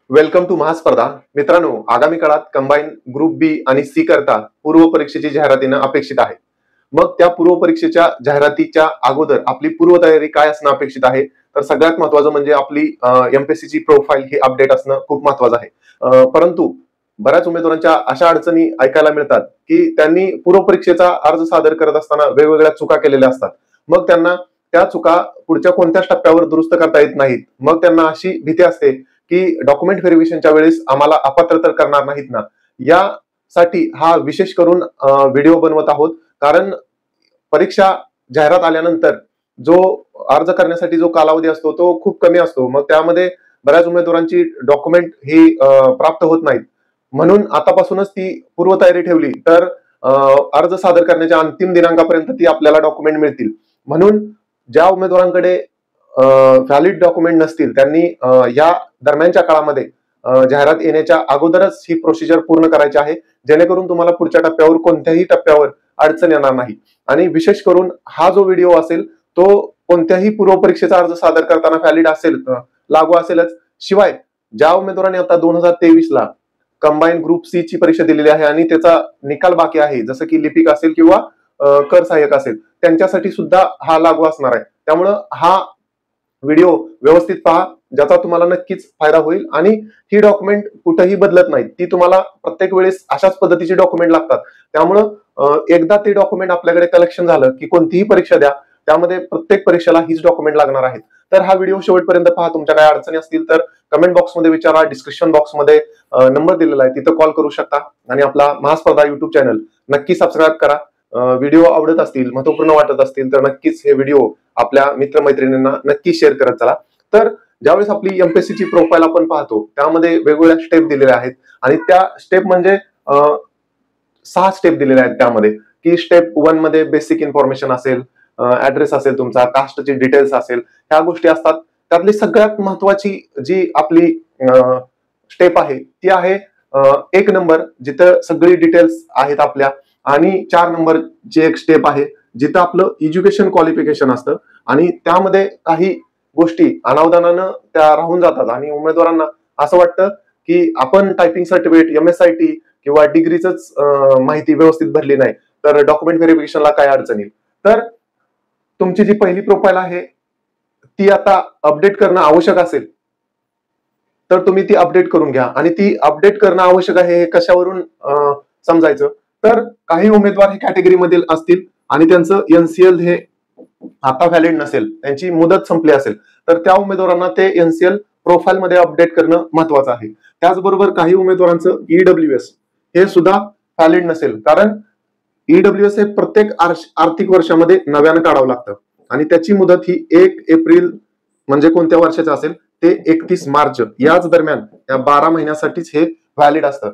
Welcome to महास्पर्धा. मित्रांनो, आगामी काळात कंबाईन ग्रुप बी आणि सी करता पूर्व परीक्षेची जाहिरात येणं अपेक्षित आहे. मग त्या पूर्व परीक्षेच्या जाहिरातीच्या अगोदर आपली पूर्वतयारी काय असणं अपेक्षित आहे? तर सगळ्यात महत्वाचं म्हणजे आपली एमपीएससी ची प्रोफाईल ही अपडेट असणं खूप महत्वाचं आहे. परंतु बऱ्याच उमेदवारांच्या अशा अडचणी ऐकायला मिळतात की त्यांनी पूर्व परीक्षेचा अर्ज सादर करत असताना वेगवेगळ्या चुका केलेल्या असतात. मग त्यांना त्या चुका पुढच्या कोणत्याच टप्प्यावर दुरुस्त करता येत नाहीत. मग त्यांना अशी भीती असते की डॉक्युमेंट व्हेरिफिकेशनच्या वेळेस आम्हाला अपात्र तर करणार नाहीत ना. यासाठी हा विशेष करून व्हिडिओ बनवत आहोत. कारण परीक्षा जाहिरात आल्यानंतर जो अर्ज करण्यासाठी जो कालावधी असतो तो खूप कमी असतो. मग त्यामध्ये बऱ्याच उमेदवारांची डॉक्युमेंट ही प्राप्त होत नाहीत. म्हणून आतापासूनच ती पूर्वतयारी ठेवली तर अर्ज सादर करण्याच्या अंतिम दिनांकापर्यंत ती आपल्याला डॉक्युमेंट मिळतील. म्हणून ज्या उमेदवारांकडे व्हॅलिड डॉक्युमेंट नसतील त्यांनी या दरम्यानच्या काळामध्ये जाहिरात येण्याच्या अगोदरच ही प्रोसिजर पूर्ण करायची आहे, जेणेकरून तुम्हाला पुढच्या टप्प्यावर कोणत्याही टप्प्यावर अडचण येणार नाही. आणि विशेष करून हा जो व्हिडिओ असेल तो कोणत्याही पूर्व परीक्षेचा अर्ज सादर करताना व्हॅलिड असेल, लागू असेलच. शिवाय ज्या उमेदवारांनी आता 2023 ला कंबाईन ग्रुप सी ची परीक्षा दिलेली आहे आणि त्याचा निकाल बाकी आहे, जसं की लिपिक असेल किंवा कर सहाय्यक असेल, त्यांच्यासाठी सुद्धा हा लागू असणार आहे. त्यामुळं हा व्हिडिओ व्यवस्थित पहा, ज्याचा तुम्हाला नक्कीच फायदा होईल. आणि ही कुठेही बदलत नाहीत, ती तुम्हाला प्रत्येक वेळेस अशाच पद्धतीचे डॉक्युमेंट लागतात. त्यामुळं एकदा ते डॉक्युमेंट आपल्याकडे कलेक्शन झालं की कोणतीही परीक्षा द्या, त्यामध्ये प्रत्येक परीक्षेला हीच डॉक्युमेंट लागणार आहेत. तर हा व्हिडिओ शेवटपर्यंत पहा. तुमच्या काही अडचणी असतील तर कमेंट बॉक्समध्ये विचारा, डिस्क्रिप्शन बॉक्समध्ये नंबर दिलेला आहे, तिथं कॉल करू शकता. आणि आपला महास्पर्धा युट्यूब चॅनल नक्की सबस्क्राईब करा. व्हिडिओ आवडत असतील, महत्वपूर्ण वाटत असतील तर नक्कीच हे व्हिडिओ आपल्या मित्रमैत्रिणींना नक्की शेअर करत चला. तर ज्यावेळेस आपली एमपीएससी ची प्रोफाईल आपण पाहतो त्यामध्ये वेगवेगळ्या स्टेप दिलेल्या आहेत आणि त्या स्टेप म्हणजे 6 स्टेप दिलेल्या आहेत त्यामध्ये. की स्टेप 1 मध्ये बेसिक इन्फॉर्मेशन असेल, ऍड्रेस असेल, तुमचा कास्टची डिटेल्स असेल, ह्या गोष्टी असतात. त्यातली सगळ्यात महत्वाची जी आपली स्टेप आहे ती आहे 1 नंबर, जिथं सगळी डिटेल्स आहेत आपल्या. आणि 4 नंबर ची एक स्टेप आहे जिथं आपलं एज्युकेशन क्वालिफिकेशन असतं आणि त्यामध्ये काही गोष्टी अनावधानानं त्या राहून जातात आणि उमेदवारांना असं वाटतं की आपण टायपिंग सर्टिफिकेट, MSIT किंवा डिग्रीच माहिती व्यवस्थित भरली नाही तर डॉक्युमेंट व्हेरिफिकेशनला काय अडचण येईल. तर तुमची जी पहिली प्रोफाईल आहे ती आता अपडेट करणं आवश्यक असेल तर तुम्ही ती अपडेट करून घ्या. आणि ती अपडेट करणं आवश्यक आहे हे कशावरून समजायचं, तर काही उमेदवार हे कॅटेगरी मधील असतील आणि त्यांचं एनसीएल हे आता व्हॅलिड नसेल, त्यांची मुदत संपली असेल, तर त्या उमेदवारांना ते एनसीएल प्रोफाईल मध्ये अपडेट करणं महत्वाचं आहे. त्याचबरोबर काही उमेदवारांचं ईडब्ल्यूएस हे सुद्धा व्हॅलिड नसेल, कारण ईडब्ल्यूएस हे प्रत्येक आर्थिक वर्षामध्ये नव्यानं काढावं लागतं आणि त्याची मुदत ही 1 एप्रिल म्हणजे कोणत्या वर्षाचं असेल ते 31 मार्च याच दरम्यान या 12 महिन्यासाठीच हे व्हॅलिड असतं.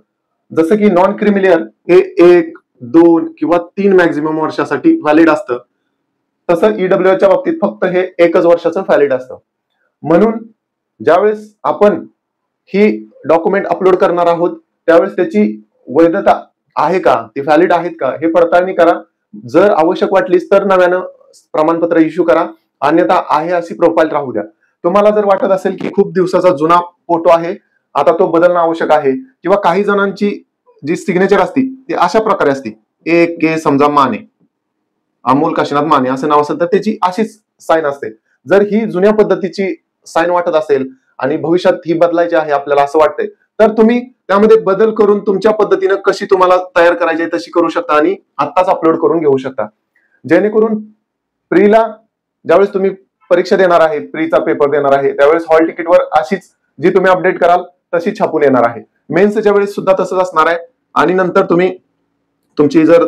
जसं की नॉन क्रिमिलियर हे 1, 2 किंवा 3 मॅक्झिमम वर्षासाठी व्हॅलिड असतं, तसं ईडब्ल्यूएसच्या बाबतीत फक्त हे 1च वर्षाचं व्हॅलिड असतं. म्हणून ज्यावेळेस आपण ही डॉक्युमेंट अपलोड करणार आहोत त्यावेळेस त्याची वैधता आहे का, ती व्हॅलिड आहेत का हे पडताळणी करा. जर आवश्यक वाटलीच तर नव्यानं प्रमाणपत्र इश्यू करा, अन्यथा आहे अशी प्रोफाईल राहू द्या. तुम्हाला जर वाटत असेल की खूप दिवसाचा जुना फोटो आहे, आता तो बदलणं आवश्यक आहे, किंवा काही जणांची जी सिग्नेचर असते ती अशा प्रकारे असते, एक के समजा माने, अमोल काशीनाथ माने असं नाव असेल तर त्याची अशीच साईन असते. जर ही जुन्या पद्धतीची साईन वाटत असेल आणि भविष्यात ही बदलायची आहे आपल्याला असं वाटतंय, तर तुम्ही त्यामध्ये बदल करून तुमच्या पद्धतीनं कशी तुम्हाला तयार करायची तशी करू शकता आणि आत्ताच अपलोड करून घेऊ शकता. जेणेकरून प्रीला ज्यावेळेस तुम्ही परीक्षा देणार आहे, प्रीचा पेपर देणार आहे, त्यावेळेस हॉल तिकीटवर अशीच जी तुम्ही अपडेट कराल तशी छापून येणार आहे. मेन्सच्या वेळेस सुद्धा तसंच असणार आहे. आणि नंतर तुम्ही तुमची जर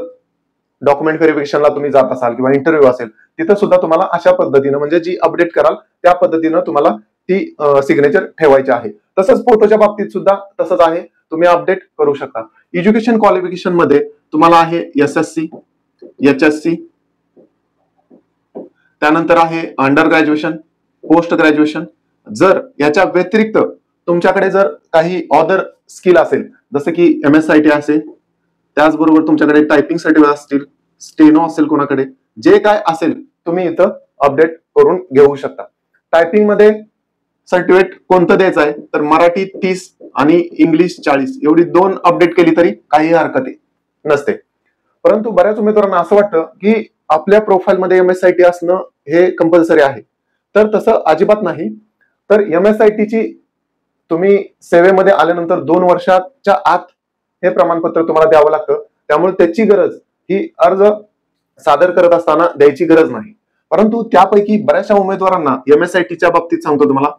डॉक्युमेंट व्हेरिफिकेशनला तुम्ही जात असाल किंवा इंटरव्ह्यू असेल तिथं सुद्धा तुम्हाला अशा पद्धतीनं म्हणजे जी अपडेट कराल त्या पद्धतीनं तुम्हाला ती सिग्नेचर ठेवायची आहे. तसंच फोटोच्या बाबतीत सुद्धा तसंच आहे, तुम्ही अपडेट करू शकता. एज्युकेशन क्वालिफिकेशन मध्ये तुम्हाला आहे SSC, HSC, त्यानंतर आहे अंडर ग्रॅज्युएशन, पोस्ट ग्रॅज्युएशन. जर याच्या व्यतिरिक्त तुमच्याकडे जर काही अदर स्किल असेल, जसं की MSIT असेल, त्याचबरोबर तुमच्याकडे टायपिंग सर्टिफिकेट असतील, स्टेनो असेल, कोणाकडे जे काय असेल तुम्ही इथं अपडेट करून घेऊ शकता. टायपिंग मध्ये सर्टिफिकेट कोणतं द्यायचं आहे तर मराठी 30 आणि इंग्लिश 40 एवढी 2 अपडेट केली तरी काही हरकत नसते. परंतु बऱ्याच उमेदवारांना असं वाटतं की आपल्या प्रोफाईलमध्ये MSIT असणं हे कंपल्सरी आहे, तर तसं अजिबात नाही. तर MSIT ची तुम्ही सेवेमध्ये आल्यानंतर 2 वर्षाच्या आत हे प्रमाणपत्र तुम्हाला द्यावं लागतं. त्यामुळे त्याची गरज ही अर्ज सादर करत असताना द्यायची गरज नाही. परंतु त्यापैकी बऱ्याचशा उमेदवारांना MSITच्या बाबतीत सांगतो तुम्हाला,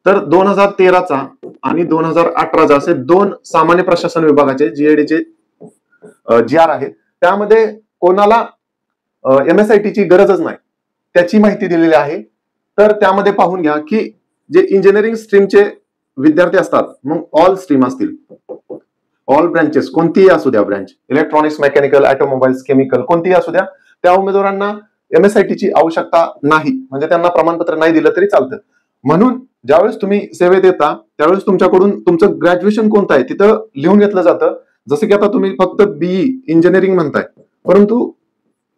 तर 2013चा आणि 2018चा असे 2 सामान्य प्रशासन विभागाचे GADचे GR आहेत, त्यामध्ये कोणाला MSIT ची गरजच नाही त्याची माहिती दिलेली आहे. तर त्यामध्ये पाहून घ्या की जे इंजिनिअरिंग स्ट्रीमचे विद्यार्थी असतात, मग ऑल स्ट्रीम असतील, ऑल ब्रँचेस कोणतीही असू द्या, branch electronics, mechanical, automobiles, chemical कोणतीही असू द्या, त्या उमेदवारांना MSIT ची आवश्यकता नाही, म्हणजे त्यांना प्रमाणपत्र नाही दिलं तरी चालतं. म्हणून ज्यावेळेस तुम्ही सेवेत येता त्यावेळेस तुमच्याकडून तुमचं ग्रॅज्युएशन कोणतं आहे तिथं लिहून घेतलं जातं. जसं की आता तुम्ही फक्त BE इंजिनिअरिंग म्हणताय, परंतु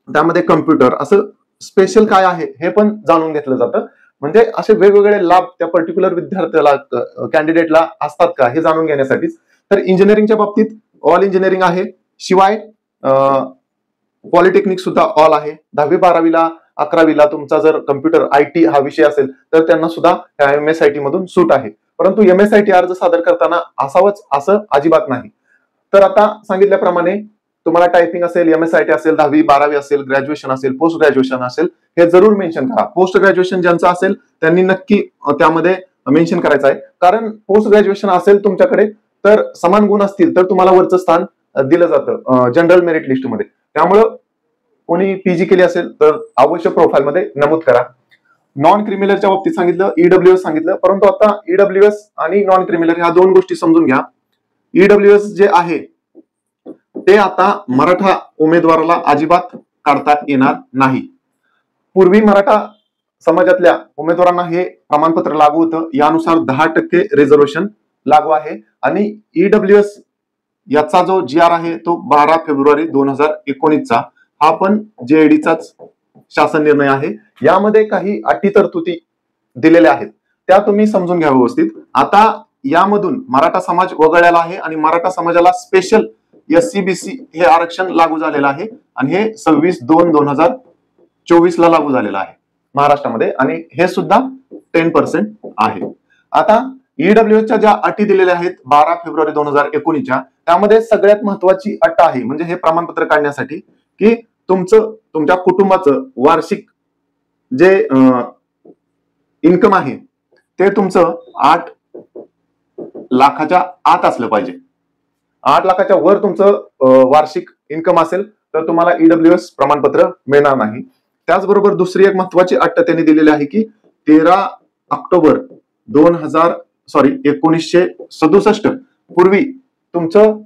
त्यामध्ये कम्प्युटर असं स्पेशल काय आहे हे पण जाणून घेतलं जातं. म्हणजे असे वेगवेगळे लाभ त्या पर्टिक्युलर विद्यार्थ्याला, कॅन्डिडेटला असतात का हे जाणून घेण्यासाठीच. तर इंजिनिअरिंगच्या बाबतीत ऑल इंजिनिअरिंग आहे, शिवाय पॉलिटेक्निक सुद्धा ऑल आहे. 10वी 12वीला 11वीला तुमचा जर कम्प्युटर IT हा विषय असेल तर त्यांना सुद्धा MSIT मधून सूट आहे. परंतु MSIT अर्ज सादर करताना असावंच असं अजिबात नाही. तर आता सांगितल्याप्रमाणे तुम्हाला टायपिंग असेल, MSIT असेल, 10वी 12वी असेल, ग्रॅज्युएशन असेल, पोस्ट ग्रॅज्युएशन असेल, हे जरूर मेन्शन करा. पोस्ट ग्रॅज्युएशन ज्यांचं असेल त्यांनी नक्की त्यामध्ये मेन्शन करायचं आहे, कारण पोस्ट ग्रॅज्युएशन असेल तुमच्याकडे तर समान गुण असतील तर तुम्हाला वरचं स्थान दिलं जातं जनरल मेरिट लिस्टमध्ये. त्यामुळं कोणी PG केली असेल तर अवश्य प्रोफाईल मध्ये नमूद करा. नॉन क्रिमिनलच्या बाबतीत सांगितलं, EWS सांगितलं, परंतु आता EWS आणि नॉन क्रिमिनल ह्या 2 गोष्टी समजून घ्या. EWS जे आहे ते आता मराठा उमेदवाराला अजिबात काढता येणार नाही. पूर्वी मराठा समाजातल्या उमेदवारांना हे प्रमाणपत्र लागू होतं, यानुसार 10% रिझर्वेशन लागू आहे. आणि EWS याचा जो GR आहे तो 12 फेब्रुवारी 2019चा, हा पण JADचाच शासन निर्णय आहे. यामध्ये काही अटी तरतुदी दिलेल्या आहेत, त्या तुम्ही समजून घ्या व्यवस्थित. आता यामधून मराठा समाज वगळलेला आहे आणि मराठा समाजाला स्पेशल SC-BC हे आरक्षण लागू झालेलं आहे आणि हे 26/2/2024 ला लागू झालेलं आहे महाराष्ट्रामध्ये, आणि हे सुद्धा 10% आहे. आता EWSच्या ज्या अटी दिलेल्या आहेत 12 फेब्रुवारी 2019च्या, त्यामध्ये सगळ्यात महत्वाची अट आहे म्हणजे हे प्रमाणपत्र काढण्यासाठी की तुमच्या कुटुंबाचं वार्षिक जे इन्कम आहे ते तुमचं 8 लाखाच्या आत असलं पाहिजे. 8 लाखाच्या वर तुमचं वार्षिक इन्कम असेल तर तुम्हाला EWS प्रमाणपत्र मिळणार नाही. त्याचबरोबर दुसरी एक महत्वाची अट त्यांनी दिलेली आहे की 13 ऑक्टोबर 1967 पूर्वी तुमचं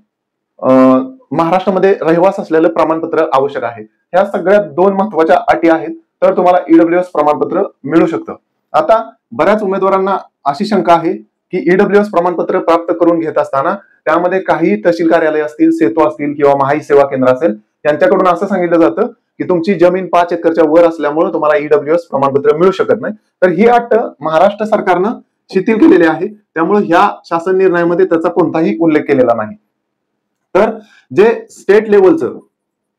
महाराष्ट्रामध्ये रहिवास असलेलं प्रमाणपत्र आवश्यक आहे. ह्या सगळ्या 2 महत्वाच्या अटी आहेत, तर तुम्हाला EWS प्रमाणपत्र मिळू शकतं. आता बऱ्याच उमेदवारांना अशी शंका आहे की EWS प्रमाणपत्र प्राप्त करून घेत असताना त्यामध्ये काही तहसील कार्यालय असतील, सेतू असतील किंवा महाई सेवा केंद्र असेल, त्यांच्याकडून असं सांगितलं जातं की तुमची जमीन 5 एकरच्या वर असल्यामुळे तुम्हाला EWS प्रमाणपत्र मिळू शकत नाही. तर ही अट महाराष्ट्र सरकारनं शिथिल केलेली आहे, त्यामुळे ह्या शासन निर्णयामध्ये त्याचा कोणताही उल्लेख केलेला नाही. तर जे स्टेट लेवलचं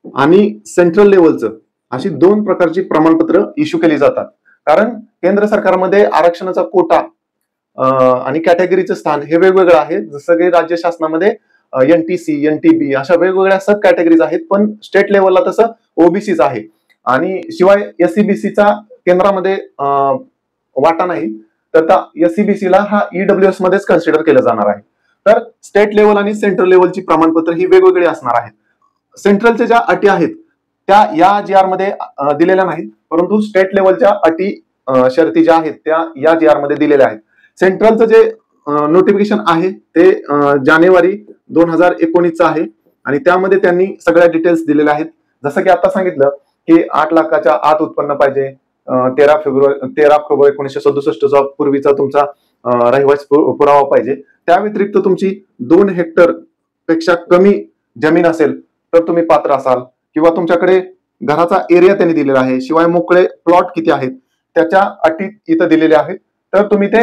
आणि सेंट्रल लेवलचं अशी 2 प्रकारची प्रमाणपत्र इश्यू केली जातात. कारण केंद्र सरकारमध्ये आरक्षणाचा कोटा आणि कॅटेगरीचं स्थान हे वेगवेगळं आहे. जसं की राज्य शासनामध्ये NTC, NTB अशा वेगवेगळ्या सब कॅटेगरीज आहेत, पण स्टेट लेवलला तसं OBCच आहे. आणि शिवाय SC-BCचा केंद्रामध्ये वाटा नाही, तर त्या SC-BC ला हा EWS मध्येच कन्सिडर केलं जाणार आहे. तर स्टेट लेवल आणि सेंट्रल लेवलची प्रमाणपत्र ही वेगवेगळी असणार आहेत. सेंट्रलच्या ज्या अटी आहेत त्या या GR मध्ये दिलेल्या नाहीत, परंतु स्टेट लेवलच्या अटी शर्ती ज्या आहेत त्या या GR मध्ये दिलेल्या आहेत. सेंट्रलचं जे नोटिफिकेशन आहे ते जानेवारी 2019चं आहे आणि त्यामध्ये त्यांनी सगळ्या डिटेल्स दिलेल्या आहेत. जसं की आता सांगितलं की 8 लाखाच्या आत उत्पन्न पाहिजे, 13 ऑक्टोबर 1967 पूर्वीचा तुमचा रहिवासी पुरावा पाहिजे. त्या व्यतिरिक्त तुमची 2 हेक्टर पेक्षा कमी जमीन असेल तर तुम्ही पात्र असाल, किंवा तुमच्याकडे घराचा एरिया त्यांनी दिलेला आहे, शिवाय मोकळे प्लॉट किती आहेत त्याच्या अटी इथं दिलेल्या आहेत, तर तुम्ही ते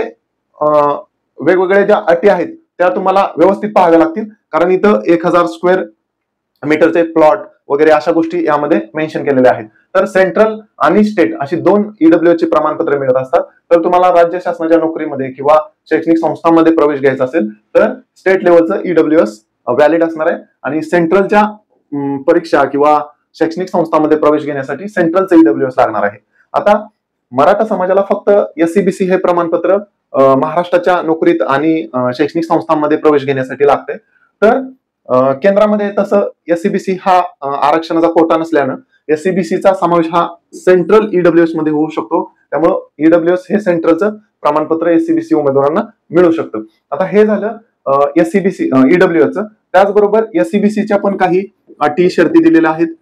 वेगवेगळ्या ज्या अटी आहेत त्या तुम्हाला व्यवस्थित पाहाव्या लागतील, कारण इथं 1000 स्क्वेअर मीटरचे प्लॉट वगैरे अशा गोष्टी यामध्ये मेन्शन केलेल्या आहेत. तर सेंट्रल आणि स्टेट अशी 2 ईडब्ल्यूएस ची प्रमाणपत्र मिळत असतात. तर तुम्हाला राज्य शासनाच्या नोकरीमध्ये किंवा शैक्षणिक संस्थांमध्ये प्रवेश घ्यायचा असेल तर स्टेट लेवलचं ईडब्ल्यूएस व्हॅलिड असणार आहे, आणि सेंट्रलच्या परीक्षा किंवा शैक्षणिक संस्थांमध्ये प्रवेश घेण्यासाठी सेंट्रलचं ईडब्ल्यूएस लागणार आहे. आता मराठा समाजाला फक्त एससीबीसी हे प्रमाणपत्र महाराष्ट्राच्या नोकरीत आणि शैक्षणिक संस्थांमध्ये प्रवेश घेण्यासाठी लागते. तर केंद्रामध्ये तसं एससीबीसी हा आरक्षणाचा कोटा नसल्यानं एससीबीसीचा समावेश हा सेंट्रल ईडब्ल्यूएस मध्ये होऊ शकतो. त्यामुळे ईडब्ल्यूएस हे सेंट्रलचं प्रमाणपत्र एससीबीसी उमेदवारांना मिळू शकतं. आता हे झालं एससीबीसी ईडब्ल्यूएसचं. त्याचबरोबर एससीबीसीच्या पण काही अटी शर्ती दिलेल्या आहेत,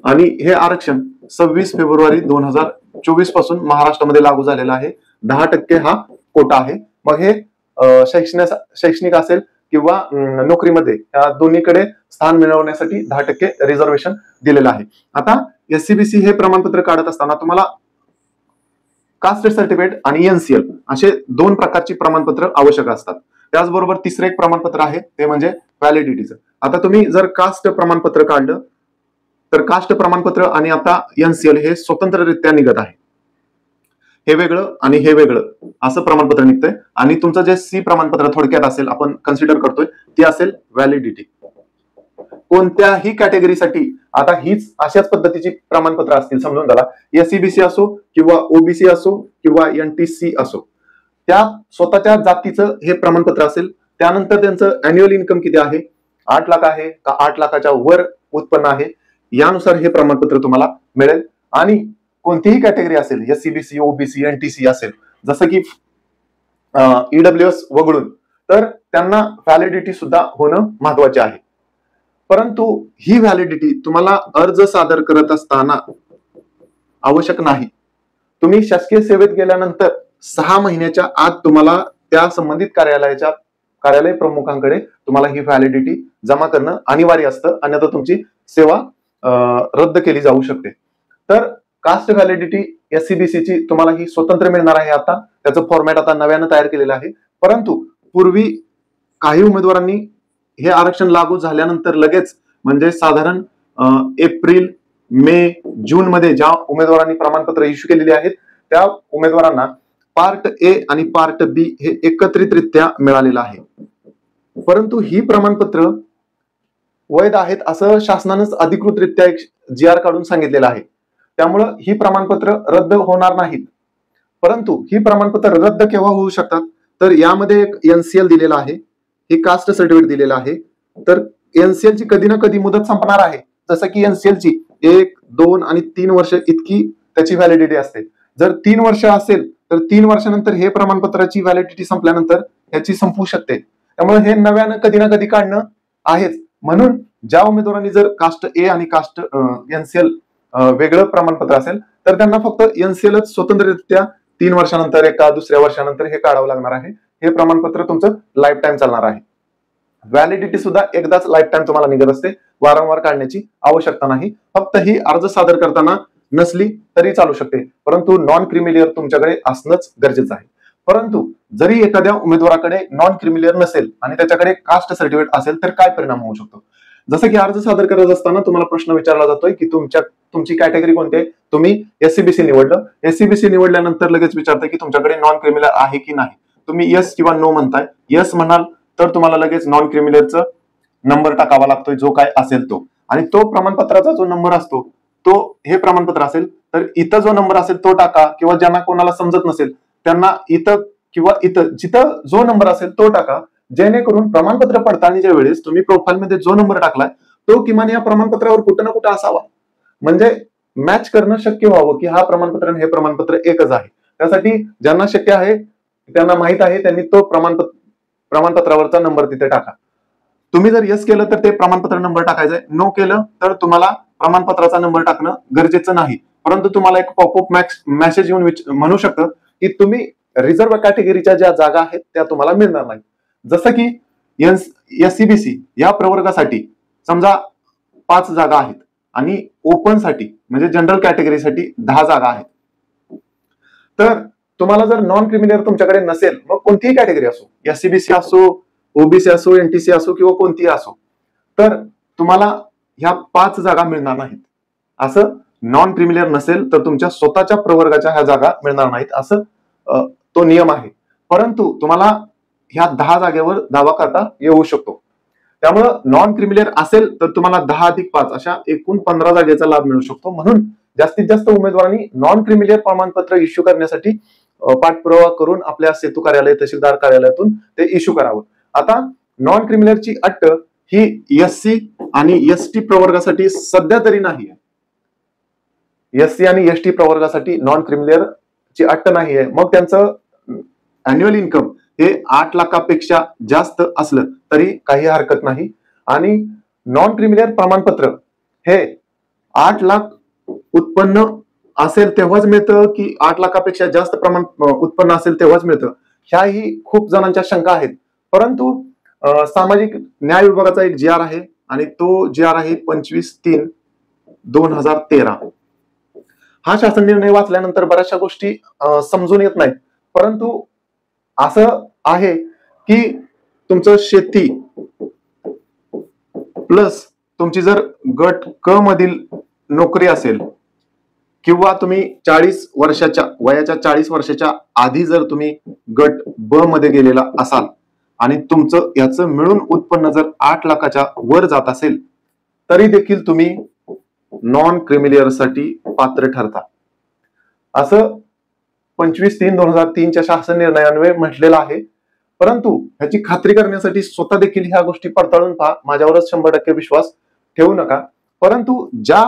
आणि हे आरक्षण 26 फेब्रुवारी 2024 पासून महाराष्ट्रामध्ये लागू झालेलं आहे. 10% हा कोटा आहे. मग हे शैक्षणिक असेल किंवा नोकरीमध्ये या दोन्हीकडे स्थान मिळवण्यासाठी 10% रिझर्वेशन दिलेलं आहे. आता एससीबीसी हे प्रमाणपत्र काढत असताना तुम्हाला कास्ट सर्टिफिकेट आणि एनसीएल असे 2 प्रकारची प्रमाणपत्र आवश्यक असतात. त्याचबरोबर तिसरं एक प्रमाणपत्र आहे ते म्हणजे व्हॅलिडिटीचं. आता तुम्ही जर कास्ट प्रमाणपत्र काढलं तर कास्ट प्रमाणपत्र आणि आता एनसीएल हे स्वतंत्ररित्या निघत आहे. हे वेगळं आणि हे वेगळं असं प्रमाणपत्र निघतंय, आणि तुमचं जे सी प्रमाणपत्र थोडक्यात असेल आपण कन्सिडर करतोय ते असेल व्हॅलिडिटी. कोणत्याही कॅटेगरीसाठी आता हीच अशाच पद्धतीची प्रमाणपत्र असतील, समजून झाला. एससीबीसी असो किंवा ओबीसी असो किंवा एनटीसी असो, त्या स्वतःच्या जातीचं हे प्रमाणपत्र असेल. त्यानंतर त्यांचं अॅन्युअल इन्कम किती आहे, 8 लाख आहे का 8 लाखाच्या वर उत्पन्न आहे, यानुसार हे प्रमाणपत्र तुम्हाला मिळेल. आणि कोणतीही कॅटेगरी असेल, एससीबीसी ओबीसी एनटीसी असेल, जसं की ईडब्ल्यूएस वगळून, तर त्यांना व्हॅलिडिटी सुद्धा होणं महत्वाचे आहे. परंतु ही व्हॅलिडिटी तुम्हाला अर्ज सादर करत असताना आवश्यक नाही. तुम्ही शासकीय सेवेत गेल्यानंतर 6 महिन्याच्या आत तुम्हाला त्या संबंधित कार्यालय प्रमुखांकडे तुम्हाला ही व्हॅलिडिटी जमा करणं अनिवार्य असतं, अन्यथा तुमची सेवा रद्द केली जाऊ शकते. तर कास्ट व्हॅलिडिटी एससीबीसीची तुम्हाला ही स्वतंत्र मिळणार आहे. आता त्याचं फॉर्मॅट आता नव्यानं तयार केलेलं आहे. परंतु पूर्वी काही उमेदवारांनी हे आरक्षण लागू झाल्यानंतर लगेच, म्हणजे साधारण एप्रिल मे जून मध्ये ज्या उमेदवारांनी प्रमाणपत्र इश्यू केलेली आहेत त्या उमेदवारांना पार्ट ए आणि पार्ट बी हे एकत्रितरित्या मिळालेलं आहे. परंतु ही प्रमाणपत्र वैध आहेत असं शासनानंच अधिकृतरित्या एक GR काढून सांगितलेलं आहे. त्यामुळं ही प्रमाणपत्र रद्द होणार नाहीत. परंतु ही प्रमाणपत्र रद्द केव्हा होऊ शकतात, तर यामध्ये एक एनसीएल दिलेला आहे, हे कास्ट सर्टिफिकेट दिलेलं आहे. तर एनसीएल ची कधी ना कधी मुदत संपणार आहे. जसं की एनसीएल ची 1, 2 आणि 3 वर्ष इतकी त्याची व्हॅलिडिटी असते. जर 3 वर्ष असेल तर 3 वर्षानंतर हे प्रमाणपत्राची व्हॅलिडिटी संपल्यानंतर ह्याची संपू शकते. त्यामुळे हे नव्यानं कधी ना कधी काढणं आहेच. म्हणून ज्या उमेदवारांनी जर कास्ट ए आणि कास्ट एनसीएल वेगळं प्रमाणपत्र असेल तर त्यांना फक्त एनसीएलच स्वतंत्ररित्या 3 वर्षानंतर एका दुसऱ्या वर्षानंतर हे काढावं लागणार आहे. हे प्रमाणपत्र तुमचं लाईफ टाइम चालणार आहे. व्हॅलिडिटी सुद्धा एकदाच लाईफ टाइम तुम्हाला निघत असते, वारंवार काढण्याची आवश्यकता नाही. फक्त ही अर्ज सादर करताना नसली तरी चालू शकते, परंतु नॉन क्रिमिलियर तुमच्याकडे असणंच गरजेचं आहे. परंतु जरी एखाद्या उमेदवाराकडे नॉन क्रिमिलियर नसेल आणि त्याच्याकडे कास्ट सर्टिफिकेट असेल तर काय परिणाम होऊ शकतो. जसं की अर्ज सादर करत असताना तुम्हाला प्रश्न विचारला जातोय की तुमची कॅटेगरी कोणती आहे. तुम्ही एससीबीसी निवडलं, एससीबीसी निवडल्यानंतर लगेच विचारतंय की तुमच्याकडे नॉन क्रिमिलियर आहे की नाही. तुम्ही येस किंवा नो म्हणताय. येस म्हणाल तर तुम्हाला लगेच नॉन क्रिमिलियरचा नंबर टाकावा लागतोय, जो काय असेल तो, आणि तो प्रमाणपत्राचा जो नंबर असतो तो हे प्रमाणपत्र असेल तर इथं जो नंबर असेल तो टाका, किंवा ज्यांना कोणाला समजत नसेल त्यांना इथं किंवा इथं जिथं जो नंबर असेल तो टाका, जेणेकरून प्रमाणपत्र पडताळणीच्या वेळेस तुम्ही प्रोफाईलमध्ये जो नंबर टाकलाय तो किमान या प्रमाणपत्रावर कुठं ना कुठं असावा, म्हणजे मॅच करणं शक्य व्हावं की हा प्रमाणपत्र आणि हे प्रमाणपत्र एकच आहे. त्यासाठी ज्यांना शक्य आहे, त्यांना माहित आहे, त्यांनी तो प्रमाणपत्रावरचा नंबर तिथे टाका. तुम्ही जर येस केलं तर ते प्रमाणपत्र नंबर टाकायचंय, नो केलं तर तुम्हाला प्रमाणपत्राचा नंबर टाकणं गरजेचं नाही. परंतु तुम्हाला एक पॉपअप मेसेज येऊन म्हणू शकतं की तुम्ही रिझर्व्ह कॅटेगरीच्या ज्या जागा आहेत त्या तुम्हाला मिळणार नाही. जसं की एससीबीसी या प्रवर्गासाठी समजा 5 जागा आहेत आणि ओपन साठी म्हणजे जनरल कॅटेगरीसाठी 10 जागा आहेत. तर तुम्हाला जर नॉन क्रिमिलियर तुमच्याकडे नसेल, मग कोणतीही कॅटेगरी असो, एससीबीसी असो, ओबीसी असो, एनटीसी असो किंवा कोणतीही असो, तर तुम्हाला ह्या 5 जागा मिळणार नाहीत. असं नॉन क्रिमिलियर नसेल तर तुमच्या स्वतःच्या प्रवर्गाच्या ह्या जागा मिळणार नाहीत, असं तो नियम आहे. परंतु तुम्हाला ह्या 10 जागेवर दावा करता येऊ शकतो. त्यामुळं नॉन क्रिमिलियर असेल तर तुम्हाला 10+5 अशा एकूण 15 जागेचा लाभ मिळू शकतो. म्हणून जास्तीत जास्त उमेदवारांनी नॉन क्रिमिलियर प्रमाणपत्र इश्यू करण्यासाठी पाठपुरावा करून आपल्या सेतू कार्यालय, तहसीलदार कार्यालयातून ते इश्यू करावं. आता नॉन क्रिमिलियरची अट ही एससी आणि एसटी प्रवर्गासाठी सध्या तरी नाही आहे. एससी आणि एसटी प्रवर्गासाठी नॉन क्रिमिलियर ची अट नाही आहे. मग त्यांचं अॅन्युअल इन्कम हे 8 लाखापेक्षा जास्त असलं तरी काही हरकत नाही. आणि नॉन क्रिमिलियर प्रमाणपत्र हे 8 लाख उत्पन्न असेल तेव्हाच मिळतं की 8 लाखापेक्षा जास्त प्रमाण उत्पन्न असेल तेव्हाच मिळतं, ह्याही खूप जणांच्या शंका आहेत. परंतु सामाजिक न्याय विभागाचा एक जी आर आहे आणि तो जी आर आहे 25/3/2013. हा शासन निर्णय वाचल्यानंतर बऱ्याचशा गोष्टी समजून येत नाहीत. परंतु असं आहे की तुमचं शेती प्लस तुमची जर गट क मधील नोकरी असेल किंवा तुम्ही 40 वर्षाच्या वयाच्या 40 वर्षाच्या आधी जर तुम्ही गट ब मध्ये गेलेला असाल आणि तुमचं याचं मिळून उत्पन्न जर 8 लाखाच्या वर जात असेल तरी देखील तुम्ही नॉन क्रिमिलियर साठी पात्र ठरता, असं 25/3/2003 शासन निर्णयान्वये म्हटलेलं आहे. परंतु ह्याची खात्री करण्यासाठी स्वतः देखील ह्या गोष्टी पडताळून पहा. माझ्यावरच 100% विश्वास ठेवू नका. परंतु ज्या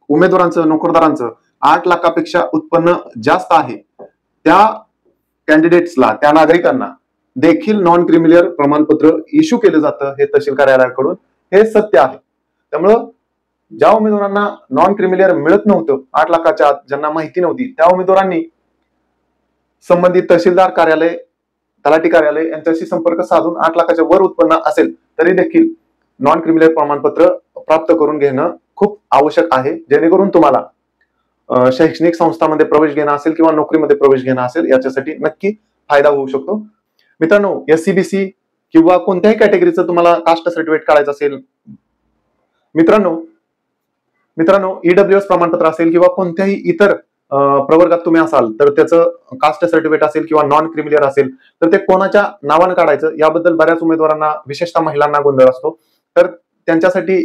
उमेदवारांचं, नोकरदारांचं 8 लाखापेक्षा उत्पन्न जास्त आहे त्या कॅन्डिडेट्सला, त्या नागरिकांना देखील नॉन क्रिमिलियर प्रमाणपत्र इश्यू केलं जातं, हे तहसील कार्यालयाकडून. हे सत्य आहे. त्यामुळं ज्या उमेदवारांना नॉन क्रिमिलियर मिळत नव्हतं 8 लाखाच्या आत, ज्यांना माहिती नव्हती, त्या उमेदवारांनी संबंधित तहसीलदार कार्यालय, तलाठी कार्यालय यांच्याशी संपर्क साधून 8 लाखाच्या वर उत्पन्न असेल तरी देखील नॉन क्रिमिलियर प्रमाणपत्र प्राप्त करून घेणं खूप आवश्यक आहे, जेणेकरून तुम्हाला शैक्षणिक संस्थांमध्ये प्रवेश घेणं असेल किंवा नोकरीमध्ये प्रवेश घेणं असेल याच्यासाठी नक्की फायदा होऊ शकतो. मित्रांनो, एससीबीसी किंवा कोणत्याही कॅटेगरीचं तुम्हाला कास्ट सर्टिफिकेट काढायचं असेल, मित्रांनो ईडब्ल्यूएस प्रमाणपत्र असेल किंवा कोणत्याही इतर प्रवर्गात तुम्ही असाल तर त्याचं कास्ट सर्टिफिकेट असेल किंवा नॉन क्रिमिलियर असेल तर ते कोणाच्या नावानं काढायचं याबद्दल बऱ्याच उमेदवारांना, विशेषतः महिलांना गोंधळ असतो. तर त्यांच्यासाठी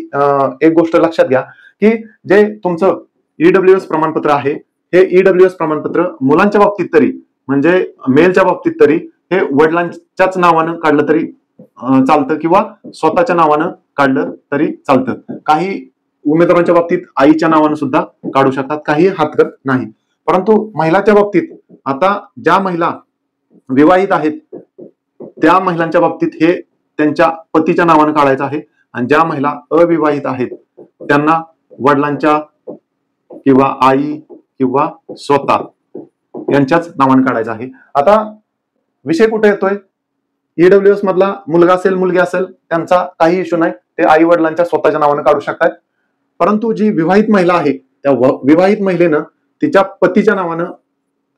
एक गोष्ट लक्षात घ्या की जे तुमचं ईडब्ल्यूएस प्रमाणपत्र आहे, हे ईडब्ल्यूएस प्रमाणपत्र मुलांच्या बाबतीत तरी, म्हणजे मेलच्या बाबतीत तरी हे वडिलांच्याच नावानं काढलं तरी चालतं किंवा स्वतःच्या नावानं काढलं तरी चालतं. काही उमेदवारांच्या बाबतीत आईच्या नावानं सुद्धा काढू शकतात, काही हरकत नाही. परंतु महिलाच्या बाबतीत, आता ज्या महिला विवाहित आहेत त्या महिलांच्या बाबतीत हे त्यांच्या पतीच्या नावानं काढायचं आहे आणि ज्या महिला अविवाहित आहेत त्यांना वडिलांच्या किंवा आई किंवा स्वतः यांच्याच नावानं काढायचं आहे. आता विषय कुठे येतोय? ईडब्ल्यूएस मधला मुलगा असेल, मुलगी असेल, त्यांचा काही इश्यू नाही, ते आई वडिलांच्या स्वतःच्या नावानं काढू शकतात. परंतु जी विवाहित महिला आहे त्या विवाहित महिलेनं तिच्या पतीच्या नावानं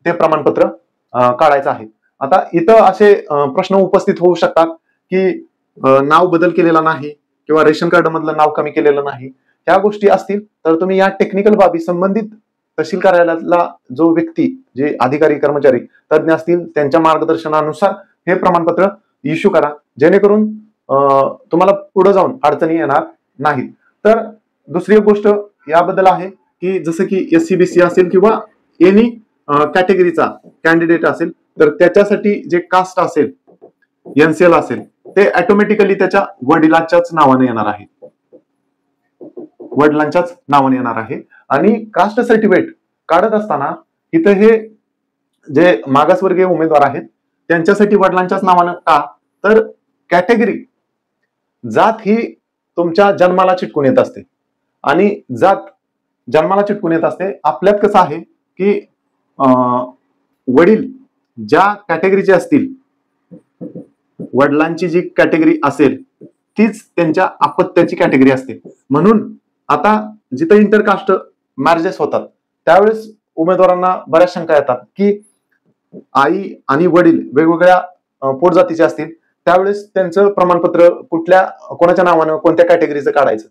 ते प्रमाणपत्र काढायचं आहे. आता इथं असे प्रश्न उपस्थित होऊ शकतात की नाव बदल केलेला नाही किंवा रेशन कार्ड मधलं नाव कमी केलेलं नाही, ह्या गोष्टी असतील तर तुम्ही या टेक्निकल बाबी संबंधित तहसील कार्यालयातला जो व्यक्ती, जे अधिकारी, कर्मचारी, तज्ञ असतील त्यांच्या मार्गदर्शनानुसार हे प्रमाणपत्र इश्यू करा, जेणेकरून तुम्हाला पुढे जाऊन अडचणी येणार नाही. तर दुसरी एक गोष्ट याबद्दल आहे की जसं की एससीबीसी असेल किंवा एनी कॅटेगरीचा कॅन्डिडेट असेल तर त्याच्यासाठी जे कास्ट असेल, एनसीएल असेल, ते ऑटोमॅटिकली त्याच्या वडिलांच्याच नावाने येणार आहे, वडिलांच्याच नावाने येणार आहे. आणि कास्ट सर्टिफिकेट काढत असताना इथं हे जे मागासवर्गीय उमेदवार आहेत त्यांच्यासाठी वडिलांच्याच नावानं का, तर कॅटेगरी, जात ही तुमच्या जन्माला चिटकून येत असते आणि जात जन्माला चिटकून येत असते. आपल्यात कसं आहे की वडील ज्या कॅटेगरीचे असतील, वडिलांची जी कॅटेगरी असेल तीच त्यांच्या अपत्याची कॅटेगरी असते. म्हणून आता जिथं इंटरकास्ट मॅरेजेस होतात त्यावेळेस उमेदवारांना बऱ्याच शंका येतात की आई आणि वडील वेगवेगळ्या पोटजातीचे असतील, त्यावेळेस त्यांचं प्रमाणपत्र कोणाच्या नावानं कोणत्या कॅटेगरीचं काढायचं,